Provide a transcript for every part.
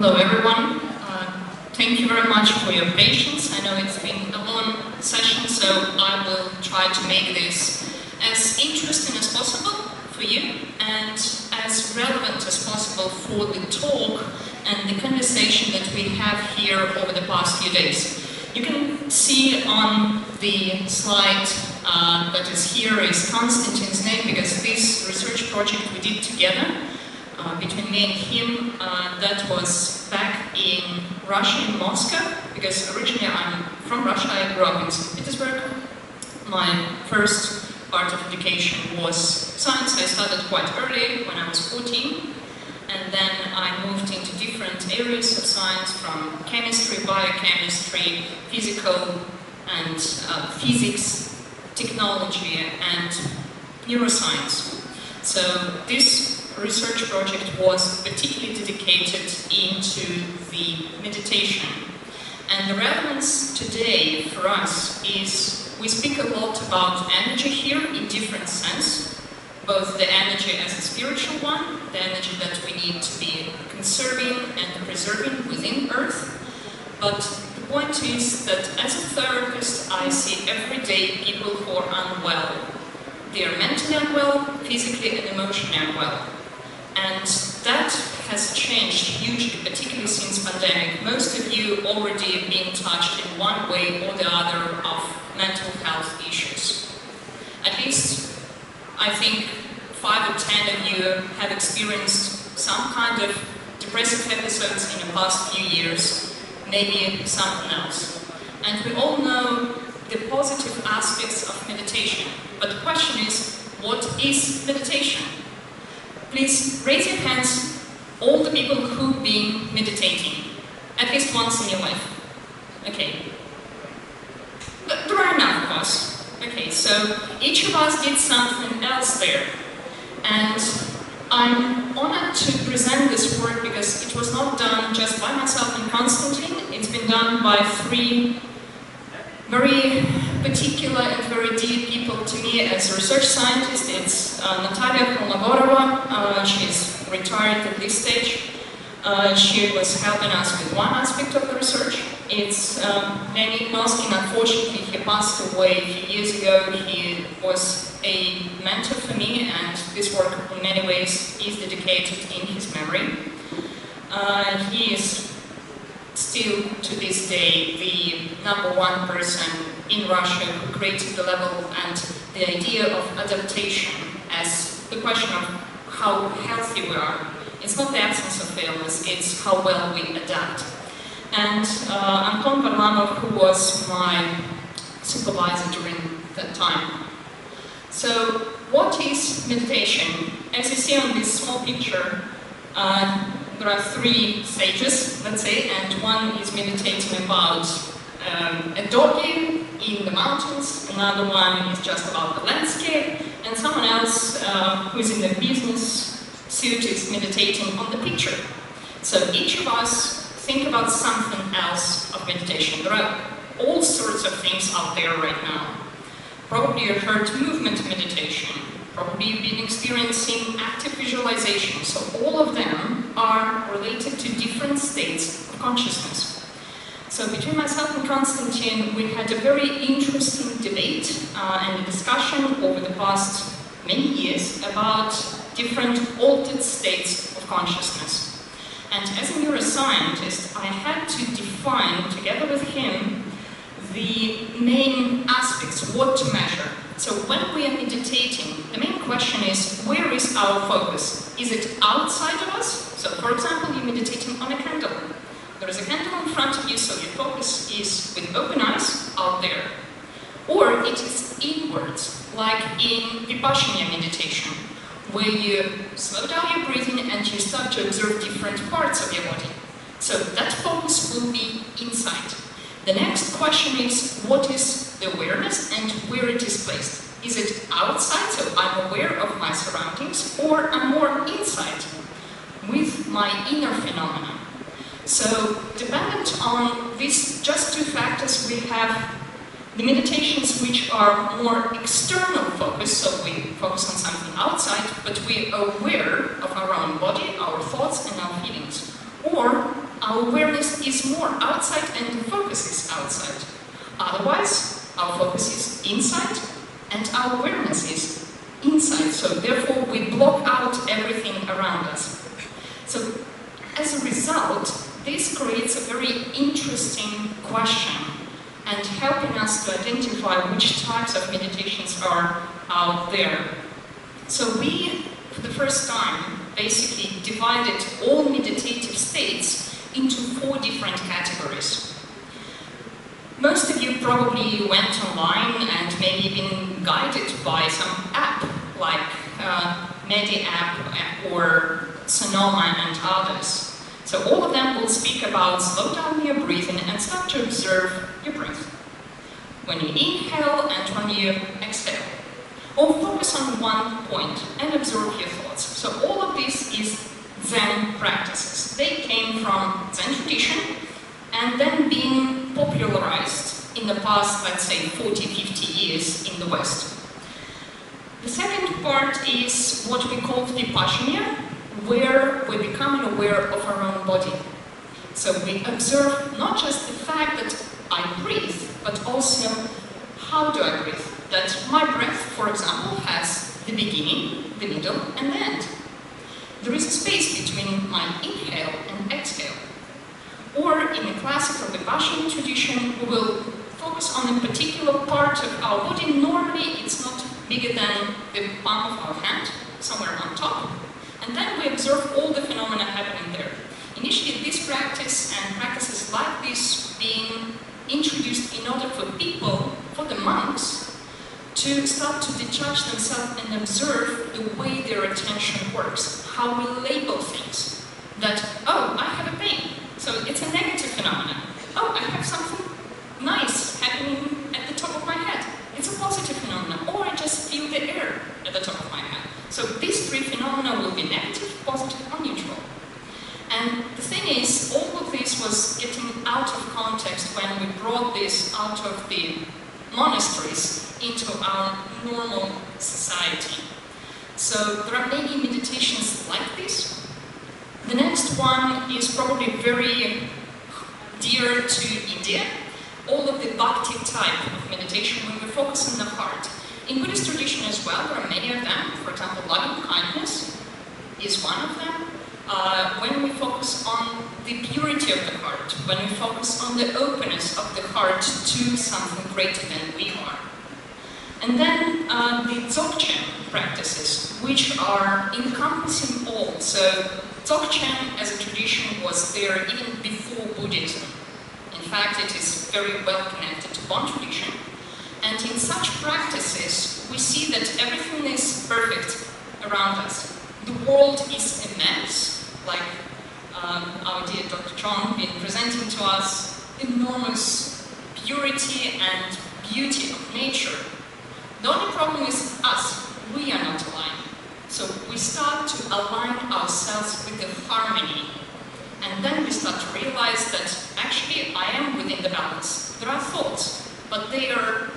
Hello everyone, thank you very much for your patience. I know it's been a long session, so I will try to make this as interesting as possible for you and as relevant as possible for the talk and the conversation that we have here over the past few days. You can see on the slide that is here is Konstantin's name, because this research project we did together between me and him, that was back in Russia, in Moscow, because originally I'm from Russia. I grew up in St. Petersburg. My first part of education was science. I started quite early, when I was 14, and then I moved into different areas of science, from chemistry, biochemistry, physical and physics, technology and neuroscience. So this research project was particularly dedicated into the meditation. And the relevance today for us is we speak a lot about energy here in different sense, both the energy as a spiritual one, the energy that we need to be conserving and preserving within Earth. But the point is that as a therapist, I see every day people who are unwell. They are mentally unwell, physically and emotionally unwell. And that has changed hugely, particularly since pandemic. Most of you already been touched in one way or the other of mental health issues. At least, I think 5 or 10 of you have experienced some kind of depressive episodes in the past few years, maybe something else. And we all know the positive aspects of meditation. But the question is, what is meditation? Please raise your hands, all the people who've been meditating, at least once in your life. Okay. But there are enough of us. Okay, so each of us did something else there. And I'm honored to present this work because it was not done just by myself and Konstantin. It's been done by 3 very particular and very dear people to me as a research scientist. It's Natalia Kolmogorova. She's retired at this stage. She was helping us with one aspect of the research. It's Leonid Noskin. Unfortunately, he passed away a few years ago. He was a mentor for me, and this work in many ways is dedicated in his memory. He is still to this day the #1 person in Russia who created the level and the idea of adaptation as the question of how healthy we are. It's not the absence of illness, it's how well we adapt. And Anton Varlamov, who was my supervisor during that time. So what is meditation? As you see on this small picture, there are 3 stages, let's say, and one is meditating about a doggy in the mountains, another one is just about the landscape, and someone else who is in the business suit is meditating on the picture. So each of us think about something else of meditation. There are all sorts of things out there right now. Probably you heard movement meditation. Probably you've been experiencing active visualization. So all of them are related to different states of consciousness. So between myself and Konstantin, we had a very interesting debate and a discussion over the past many years about different altered states of consciousness. And as a neuroscientist, I had to define, together with him, the main aspects, what to measure. So when we are meditating, the main question is, where is our focus? Is it outside of us? So for example, you're meditating on a candle. There is a candle in front of you, so your focus is with open eyes out there. Or it is inwards, like in Vipassana meditation, where you slow down your breathing and you start to observe different parts of your body. So that focus will be inside. The next question is, what is the awareness and where it is placed? Is it outside, so I'm aware of my surroundings, or I'm more inside, with my inner phenomena? So, dependent on these just 2 factors, we have the meditations which are more external focus, so we focus on something outside, but we are aware of our own body, our thoughts and our feelings. Or our awareness is more outside and the focus is outside. Otherwise, our focus is inside and our awareness is inside. So therefore, we block out everything around us. So as a result, this creates a very interesting question and helping us to identify which types of meditations are out there. So we, for the first time, basically divided all meditative states into 4 different categories. Most of you probably went online and maybe been guided by some app like MediApp or Sonoma and others. So all of them will speak about slow down your breathing and start to observe your breath. When you inhale and when you exhale. Or focus on one point and observe your thoughts. So all of this is Zen practices. They came from Zen tradition and then being popularized in the past, let's say, 40, 50 years in the West. The second part is what we call Vipassana, where we become aware of our own body. So we observe not just the fact that I breathe, but also how do I breathe. That my breath, for example, has the beginning, the middle, and the end. There is a space between my inhale and exhale. Or in the classical Vipassana tradition, we will focus on a particular part of our body. Normally, it's not bigger than the palm of our hand, somewhere on top. And then we observe all the phenomena happening there. Initially, this practice and practices like this being introduced in order for people, for the monks, to start to detach themselves and observe the way their attention works, how we label things. That, oh, I have a pain, so it's a negative phenomenon. Oh, I have something nice happening at the top of my head. It's a positive phenomenon. Or I just feel the air at the top of my head. So these 3 phenomena will be negative, positive, or neutral. And the thing is, all of this was getting out of context when we brought this out of the monasteries into our normal society. So there are many meditations like this. The next one is probably very dear to India. All of the bhakti type of meditation where we focus on the heart. In Buddhist tradition as well, there are many of them. For example, loving kindness is one of them. When we focus on the purity of the heart, when we focus on the openness of the heart to something greater than we are. And then the Dzogchen practices, which are encompassing all. So Dzogchen as a tradition was there even before Buddhism. In fact, it is very well connected to Bon tradition. And in such practices, we see that everything is perfect around us. The world is immense, like our dear Dr. John been presenting to us, enormous purity and beauty of nature. The only problem is us. We are not aligned. So we start to align ourselves with the harmony. And then we start to realize that actually I am within the balance. There are thoughts, but they are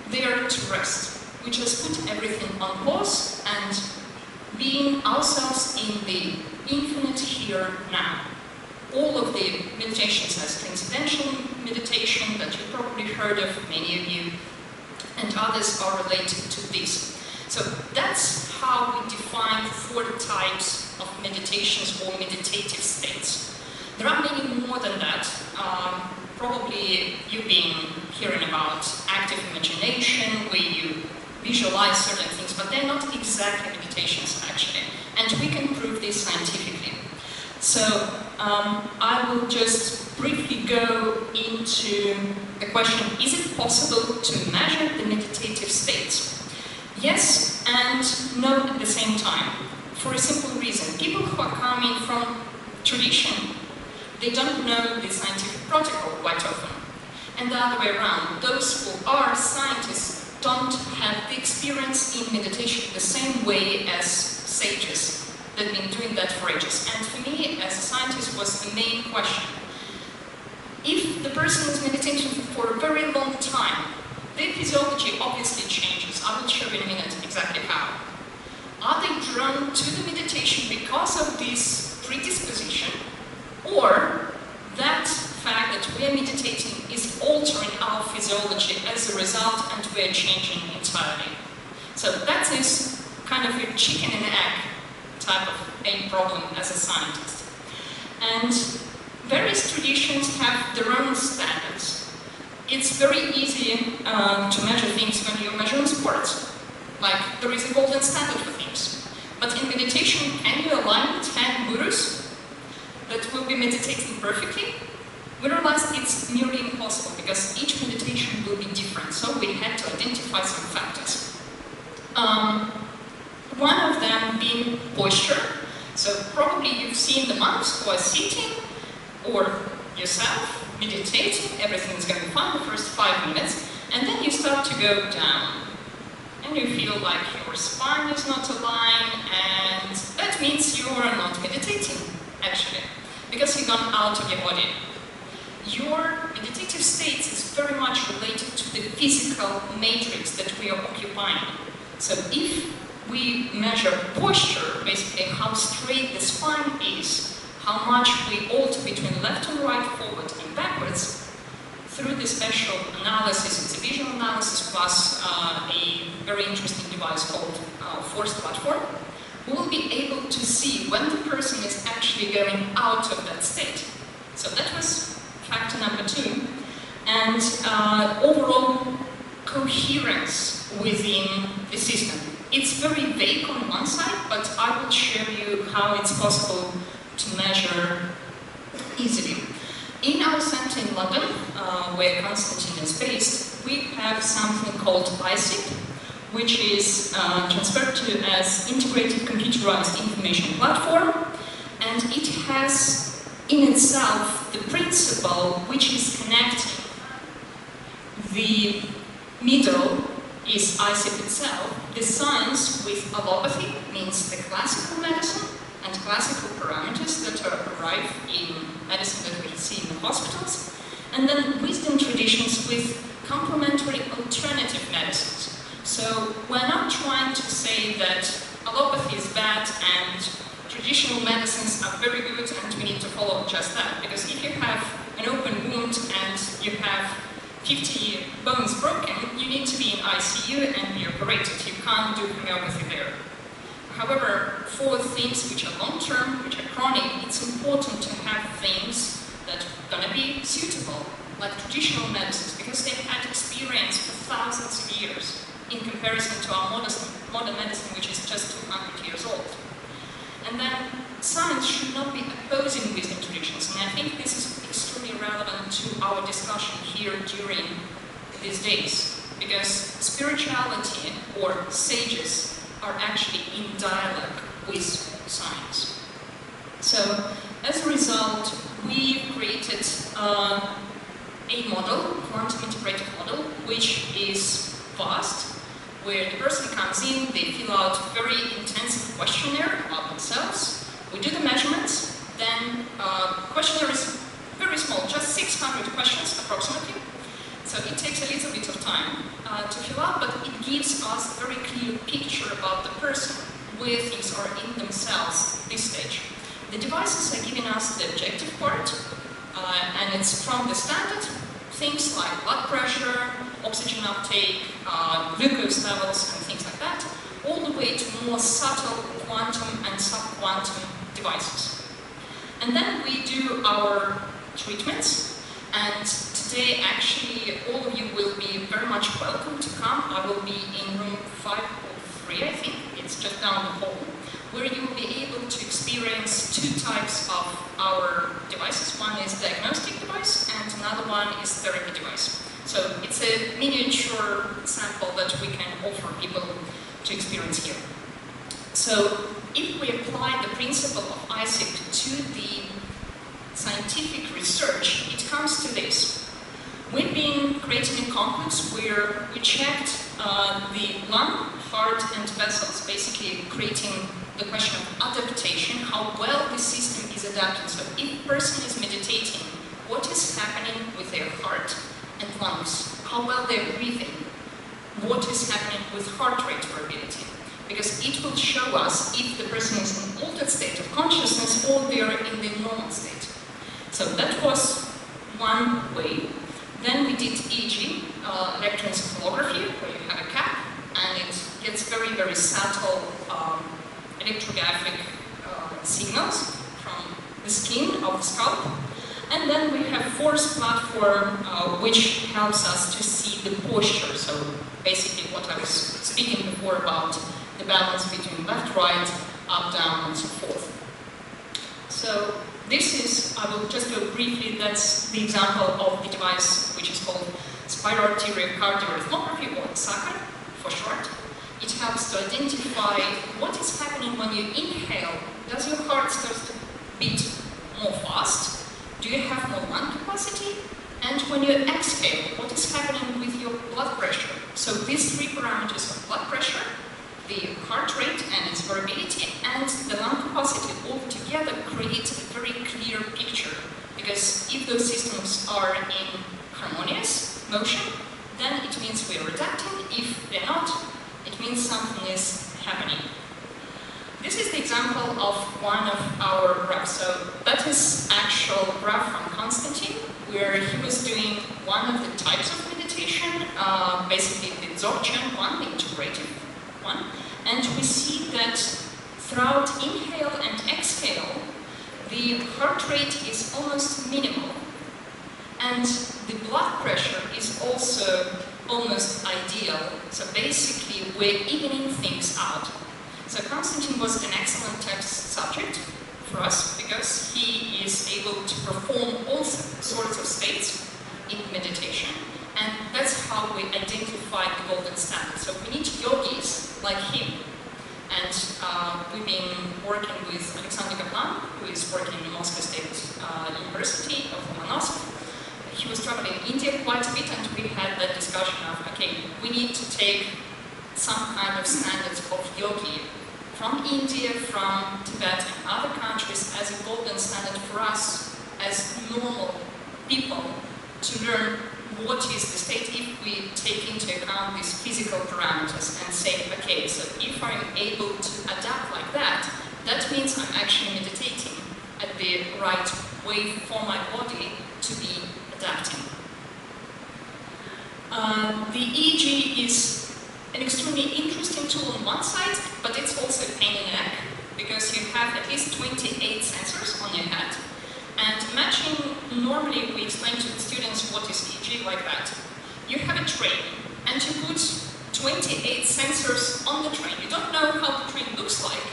there to rest. We just put everything on pause and being ourselves in the infinite here now. All of the meditations as transcendental meditation that you probably heard of, many of you, and others are related to this. So that's how we define 4 types of meditations or meditative states. There are many more than that. Probably you've been hearing about active imagination, where you visualize certain things, but they're not exactly meditations actually. And we can prove this scientifically. So I will just briefly go into the question, is it possible to measure the meditative states? Yes and no at the same time. For a simple reason. People who are coming from tradition, they don't know the scientific protocol quite often. And the other way around, those who are scientists don't have the experience in meditation the same way as sages. They've been doing that for ages. And for me, as a scientist, was the main question. If the person is meditating for a very long time, their physiology obviously changes. I will show you in a minute exactly how. Are they drawn to the meditation because of this predisposition? Or we are meditating is altering our physiology as a result, and we are changing entirely. So that is kind of a chicken and egg type of a problem as a scientist. And various traditions have their own standards. It's very easy to measure things when you're measuring sports. Like, there is a golden standard for things. But in meditation, can you align 10 gurus that will be meditating perfectly? We realized it's nearly impossible because each meditation will be different, so we had to identify some factors. One of them being posture. So probably you've seen the monks who are sitting, or yourself, meditating, everything is going fine the first 5 minutes, and then you start to go down. And you feel like your spine is not aligned, and that means you are not meditating, actually, because you've gone out of your body. Your meditative state is very much related to the physical matrix that we are occupying. So if we measure posture, basically how straight the spine is, how much we alter between left and right, forward and backwards, through this special analysis, it's a visual analysis plus a very interesting device called Force Platform, we will be able to see when the person is actually going out of that state. So that was factor number 2. And overall coherence within the system. It's very vague on one side, but I will show you how it's possible to measure easily. In our center in London, where Konstantin is based, we have something called ISIP, which is transferred to as Integrated Computerized Information Platform, and it has in itself the principle which is connecting. The middle is ISIP itself, the science with allopathy, means the classical medicine and classical parameters that arrive in medicine that we see in the hospitals, and then wisdom traditions with complementary alternative medicines. So we're not trying to say that allopathy is bad and traditional medicines are very good and we need to follow just that, because if you have an open wound and you have 50 bones broken, you need to be in ICU and be operated. You can't do homeopathy there. However, for things which are long-term, which are chronic, it's important to have things that are going to be suitable, like traditional medicines, because they've had experience for thousands of years in comparison to our modern medicine, which is just 200 years old. And then science should not be opposing wisdom traditions, and I think this is extremely relevant to our discussion here during these days, because spirituality or sages are actually in dialogue with science. So, as a result, we created a model, quantum integrated model, which is vast, where the person comes in, they fill out a very intensive questionnaire about themselves. We do the measurements, then questionnaire is very small, just 600 questions approximately. So it takes a little bit of time to fill out, but it gives us a very clear picture about the person, where things are in themselves at this stage. The devices are giving us the objective part, and it's from the standard things like blood pressure, oxygen uptake, glucose levels, and things like that, all the way to more subtle quantum and sub-quantum devices. And then we do our treatments, and today actually all of you will be very much welcome to come. I will be in room 503, I think, it's just down the hall, where you will be able to experience 2 types of our devices. One is diagnostic device, and another one is therapy device. So it's a miniature sample that we can offer people to experience here. So if we apply the principle of ISIP to the scientific research, it comes to this. We've been creating a complex where we checked the lung, heart, and vessels, basically creating the question of adaptation, how well the system is adapted. So if a person is meditating, what is happening with their heart and lungs? How well they're breathing? What is happening with heart rate variability? Because it will show us if the person is in an altered state of consciousness or they are in the normal state. So that was one way. Then we did EEG, electroencephalography, where you have a cap, and it gets very, very subtle electrographic signals from the skin of the scalp. And then we have force platform, which helps us to see the posture. So basically what I was speaking before about the balance between left, right, up, down, and so forth. So this is, I will just go briefly, that's the example of the device which is called spiroarteriocardioarrhythmography, or SACAR for short. It helps to identify what is happening when you inhale. Does your heart start to beat more fast? Do you have more lung capacity? And when you exhale, what is happening with your blood pressure? So these three parameters of blood pressure, the heart rate and its variability, and the lung capacity all together create a very clear picture. Because if those systems are in harmonious motion, then it means we are adapting. If they're not, it means something is happening. This is the example of one of our graphs. So that is actual graph from Konstantin, where he was doing one of the types of meditation, basically the Dzogchen one, the integrative one. And we see that throughout inhale and exhale, the heart rate is almost minimal. And the blood pressure is also almost ideal. So basically, we're evening things out. So Konstantin was an excellent test subject for us because he is able to perform all sorts of states in meditation, and that's how we identify the golden standard. So we need yogis like him, and we've been working with Alexander Kaplan, who is working in Moscow State University of Lomonosov. He was traveling in India quite a bit, and we had that discussion of, okay, we need to take some kind of standards of yogi from India, from Tibet and other countries as a golden standard for us as normal people to learn what is the state if we take into account these physical parameters and say, okay, so if I'm able to adapt like that, that means I'm actually meditating at the right way for my body to be adapting. The EEG is an extremely interesting tool on one side, but it's also a pain in the neck because you have at least 28 sensors on your head. And imagine, normally we explain to the students what is EEG like that. You have a train and you put 28 sensors on the train. You don't know how the train looks like,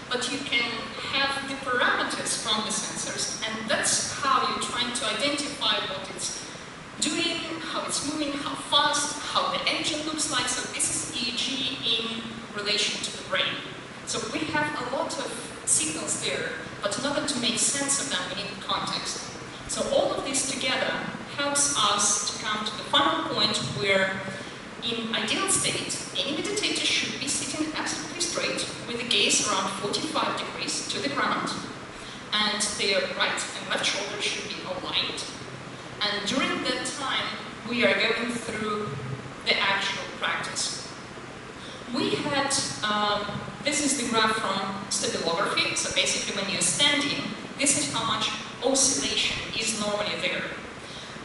but you can have the parameters from the sensors, and that's how you're trying to identify what it's doing, how it's moving, how fast, how the engine looks like. So this is EEG in relation to the brain. So we have a lot of signals there, but in order to make sense of them, we need context. So all of this together helps us to come to the final point where, in ideal state, any meditator should be sitting absolutely straight with the gaze around 45 degrees to the ground, and their right and left shoulders should be aligned. And during that time, we are going through the actual practice. We had, this is the graph from stabilography, so basically when you're standing, this is how much oscillation is normally there.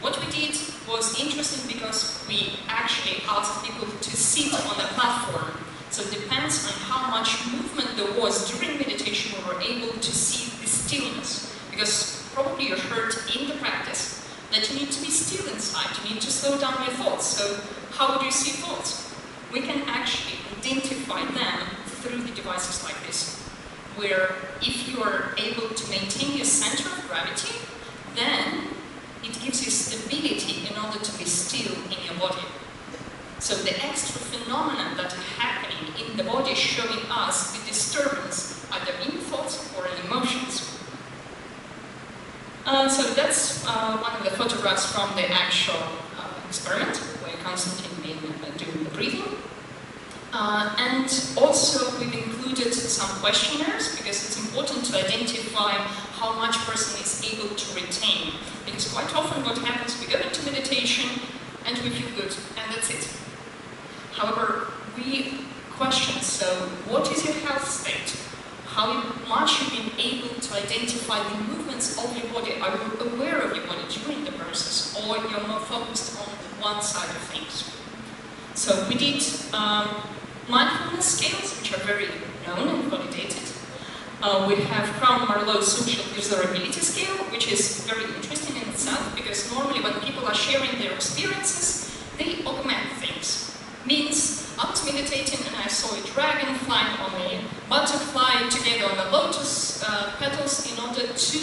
What we did was interesting because we actually asked people to sit on the platform. So it depends on how much movement there was during meditation, we were able to see the stillness. Because probably you heard in the practice that you need to be still inside, you need to slow down your thoughts. So how do you see thoughts? We can actually identify them through the devices like this, where if you are able to maintain your center of gravity, then it gives you stability in order to be still in your body. So the extra phenomena that are happening in the body showing us the disturbance either in thoughts or in emotions. So that's one of the photographs from the actual experiment, where Konstantin been doing the breathing. And also we've included some questionnaires, because it's important to identify how much person is able to retain. Because quite often what happens, we go into meditation and we feel good, and that's it. However, we question, so what is your health state? How much you've been able to identify the movements of your body? Are you aware of your body during the process? one side of things. So we did mindfulness scales, which are very known and validated. We have Crown-Marlowe's social desirability scale, which is very interesting in itself, because normally when people are sharing their experiences, they augment things. Means, I was meditating and I saw a dragon flying on a butterfly together on the lotus petals in order to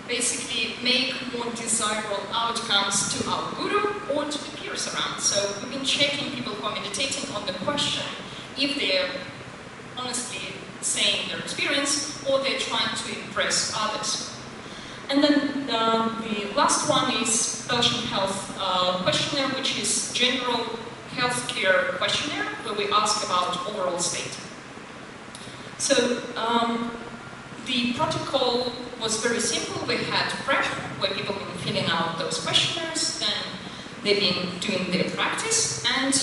basically make more desirable outcomes to our guru or to the peers around. So we've been checking people who are meditating on the question if they're honestly saying their experience or they're trying to impress others. And then the last one is Belgian Health Questionnaire, which is general healthcare questionnaire where we ask about overall state. So the protocol was very simple. We had prep where people have been filling out those questionnaires, then they've been doing their practice, and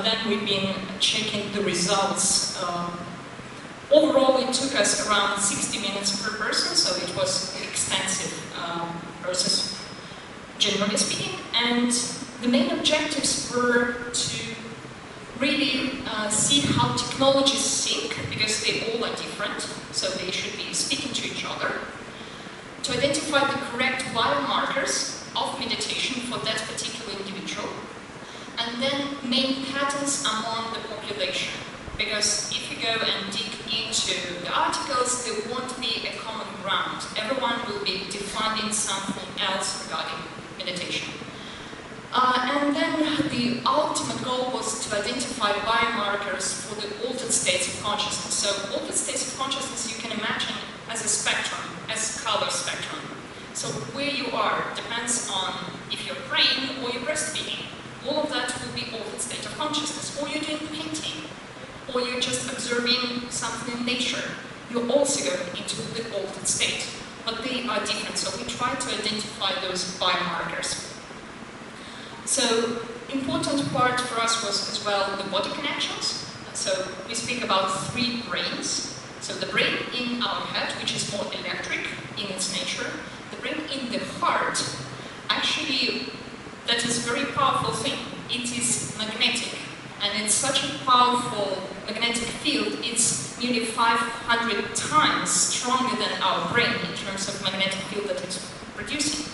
then we've been checking the results. Overall, it took us around 60 minutes per person, so it was an extensive process, generally speaking. And the main objectives were to really see how technologies sync, because they all are different, so they should be speaking to each other, to identify the correct biomarkers of meditation for that particular individual, and then main patterns among the population. Because if you go and dig into the articles, there won't be a common ground. Everyone will be defining something else regarding meditation. And then the ultimate goal was to identify biomarkers for the altered states of consciousness. So altered states of consciousness you can imagine as a spectrum, as a color spectrum. So where you are depends on if you're praying or you're breastfeeding. All of that will be altered state of consciousness. Or you're doing painting, or you're just observing something in nature. You're also going into the altered state. But they are different, so we try to identify those biomarkers. So, important part for us was as well the body connections. So, we speak about 3 brains. So, the brain in our head, which is more electric in its nature. The brain in the heart, actually, that is a very powerful thing. It is magnetic. And it's such a powerful magnetic field, it's nearly 500 times stronger than our brain in terms of magnetic field that it's producing.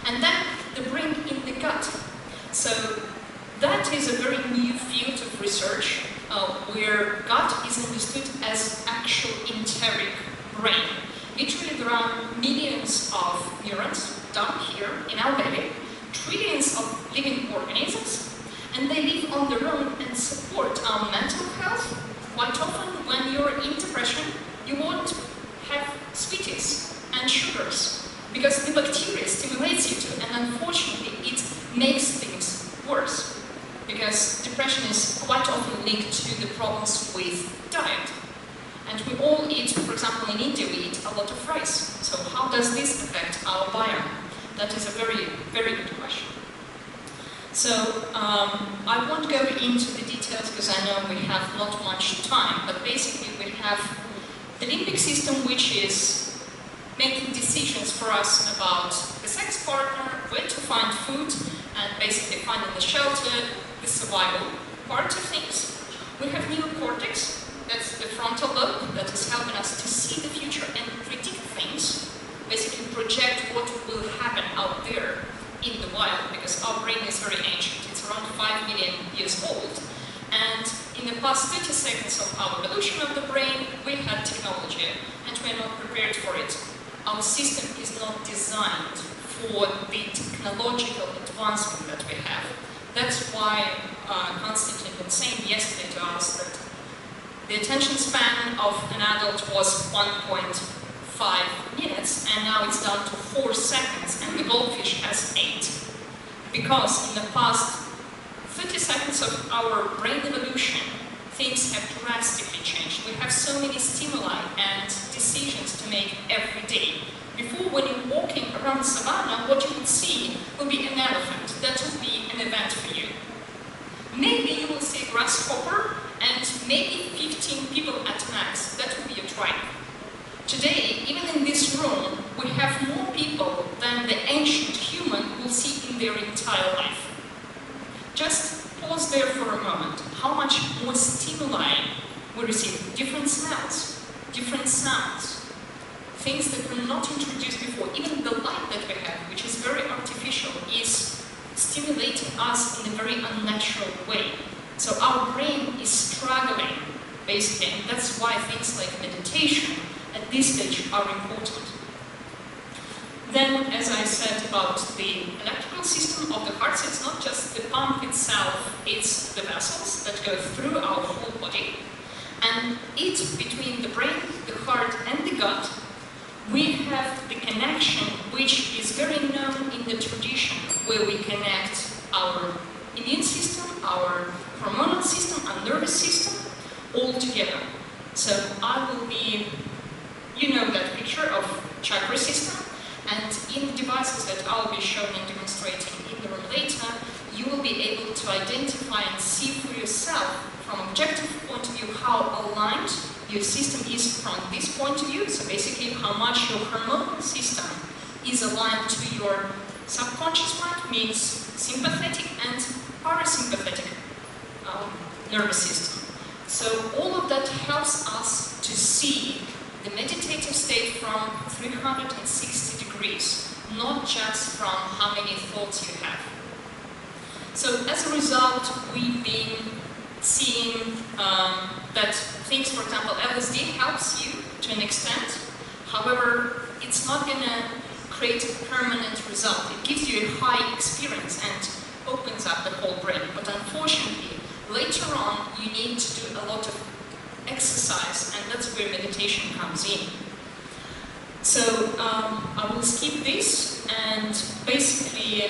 And then the brain in the gut. So that is a very new field of research where gut is understood as actual enteric brain. Literally there are millions of neurons down here in our belly, trillions of living organisms, and they live on their own and support our mental health. Quite often when you're in depression, you won't have sweeties and sugars because the bacteria stimulates you to, and unfortunately it makes things worse because depression is quite often linked to the problems with diet. And we all eat, for example in India we eat a lot of rice. So how does this affect our biome? That is a very, very good question. So, I won't go into the details because I know we have not much time, but basically we have the limbic system which is making decisions for us about the sex partner, where to find food, and basically finding the shelter, the survival part of things. We have neocortex, that's the frontal lobe, that is helping us to see the future and predict things, basically project what will happen out there in the wild, because our brain is very ancient. It's around 5 million years old. And in the past 30 seconds of our evolution of the brain, we had technology, and we're not prepared for it. Our system is not designed for the technological advancement that we have. That's why Constantine was saying yesterday to us that the attention span of an adult was 1.5 minutes, and now it's down to 4 seconds, and the goldfish has 8. Because in the past 30 seconds of our brain evolution, things have drastically changed. We have so many stimuli and decisions to make every day. Before, when you're walking around the savannah, what you would see will be an elephant. That will be an event for you. Maybe you will see a grasshopper, and maybe 15 people at max. That will be a tribe. Today, even in this room, we have more people than the ancient human will see in their entire life. receive different smells, different sounds, things that were not introduced before. Even the light that we have, which is very artificial, is stimulating us in a very unnatural way. So our brain is struggling, basically, and that's why things like meditation at this stage are important. Then, as I said about the electrical system of the heart, so it's not just the pump itself, it's the vessels that go through our whole body. And it's between the brain, the heart, and the gut, we have the connection, which is very known in the tradition, where we connect our immune system, our hormonal system, our nervous system, all together. So I will be, you know that picture of chakra system, and in the devices that I'll be showing and demonstrating in the room later, you will be able to identify and see for yourself from an objective point of view how aligned your system is from this point of view. So basically how much your hormonal system is aligned to your subconscious mind, means sympathetic and parasympathetic nervous system. So all of that helps us to see the meditative state from 360 degrees, not just from how many thoughts you have. So as a result, we've been seeing that things, for example, LSD helps you to an extent. However, it's not going to create a permanent result. It gives you a high experience and opens up the whole brain. But unfortunately, later on, you need to do a lot of exercise, and that's where meditation comes in. So I will skip this, and basically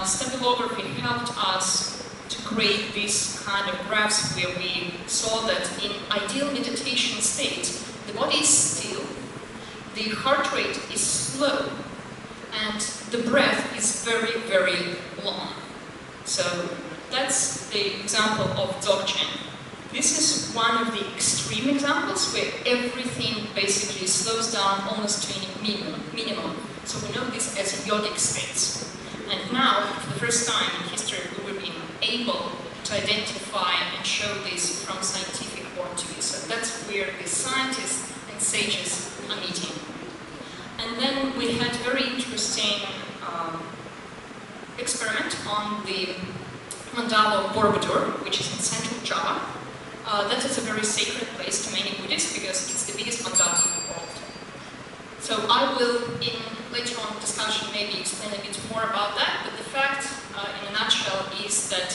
stabilography helped us to create this kind of graphs where we saw that in ideal meditation state, the body is still, the heart rate is slow, and the breath is very, very long. So that's the example of Dzogchen. This is one of the extreme examples where everything basically slows down almost to a minimum. So we know this as yogic states. And now, for the first time in history, we were being able to identify and show this from scientific point of view. So that's where the scientists and sages are meeting. And then we had very interesting experiment on the mandala of Borobudur, which is in central Java. That is a very sacred place to many Buddhists because it's the biggest mandala in the world. So I will, in later on discussion, maybe explain a bit more about that, but the fact, in a nutshell, is that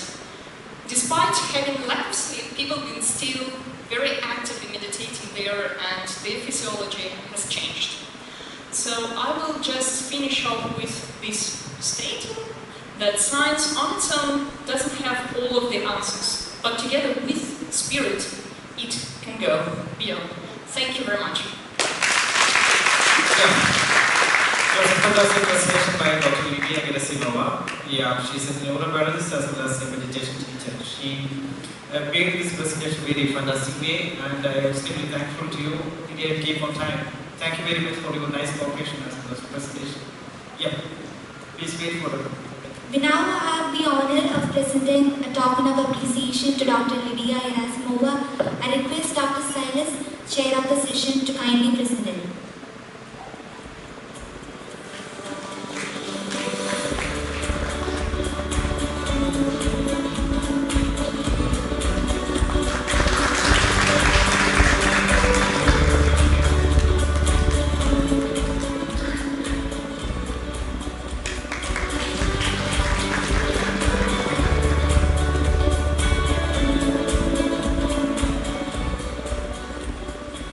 despite having lack of sleep, people have been still very actively meditating there, and their physiology has changed. So I will just finish off with this stating that science on its own doesn't have all of the answers, but together with spirit, it can go beyond. Thank you very much. Yeah. It was a fantastic presentation by Dr. Lidia Gerasimova. Yeah, she's a neurobiologist as well as a meditation teacher. She made this presentation very fantastic way, and I am extremely thankful to you. Lidia came on time. Thank you very much for your nice cooperation as well as presentation. Yeah, please wait for it. We now have the honor of presenting a token of appreciation to Dr. Lidia Gerasimova. I request Dr. Silas, chair of the session, to kindly present it.